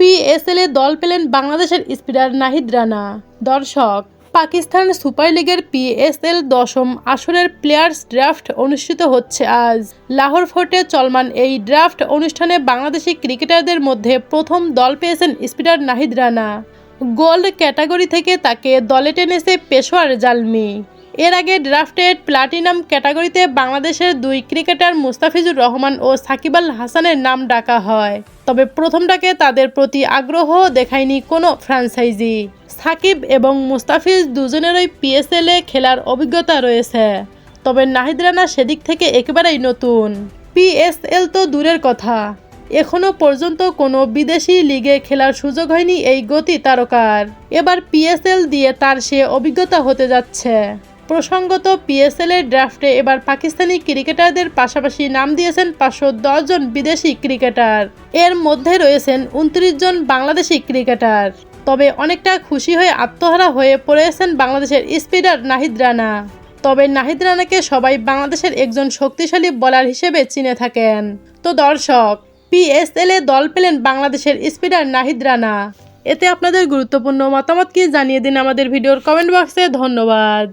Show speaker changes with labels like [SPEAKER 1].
[SPEAKER 1] PSL এ দল পেলেন বাংলাদেশের স্পিনার নাহিদ রানা। দর্শক, পাকিস্তান সুপার লিগের পিএসএল 10ম আসরের প্লেয়ার্স ড্রাফট অনুষ্ঠিত হচ্ছে আজ। লাহোর ফোর্টে চলমান এই ড্রাফট অনুষ্ঠানে বাংলাদেশি ক্রিকেটারদের মধ্যে প্রথম দল পেয়েছেন spinner Nahid Rana. Gold category থেকে তাকে দলে টেনেছে পেশোয়ার জালমি। এর আগে ড্রাফটেড প্লাটিনাম ক্যাটাগরিতে বাংলাদেশের দুই ক্রিকেটার মুস্তাফিজুর রহমান ও সাকিব আল হাসানের নাম ডাকা হয়। তবে প্রথম ডাকে তাদের প্রতি আগ্রহ দেখায়নি কোনো ফ্র্যাঞ্চাইজি। সাকিব এবং মুস্তাফিজ দুজনেরই পিএসএল এ খেলার অভিজ্ঞতা রয়েছে, তবে নাহিদ রানা সেদিক থেকে একেবারেই নতুন। পিএসএল তো দূরের কথা, এখনও পর্যন্ত কোনো বিদেশি লিগে খেলার সুযোগ হয়নি এই গতি তারকার। এবার পিএসএল দিয়ে তার সে অভিজ্ঞতা হতে যাচ্ছে। প্রসঙ্গত, পিএসএল এর ড্রাফটে এবার পাকিস্তানি ক্রিকেটারদের পাশাপাশি নাম দিয়েছেন 510 জন বিদেশি ক্রিকেটার। এর মধ্যে রয়েছেন 29 জন বাংলাদেশি ক্রিকেটার। তবে অনেকটা খুশি হয়ে আত্মহারা হয়ে পড়েছেন বাংলাদেশের স্পিনার নাহিদ রানা। তবে নাহিদ রানাকে সবাই বাংলাদেশের একজন শক্তিশালী বোলার হিসেবে চিনে থাকেন। তো দর্শক, পিএসএল এ দল পেলেন বাংলাদেশের স্পিনার নাহিদ রানা। এতে আপনাদের গুরুত্বপূর্ণ মতামত কি জানিয়ে দিন আমাদের ভিডিওর কমেন্ট বক্সে। ধন্যবাদ।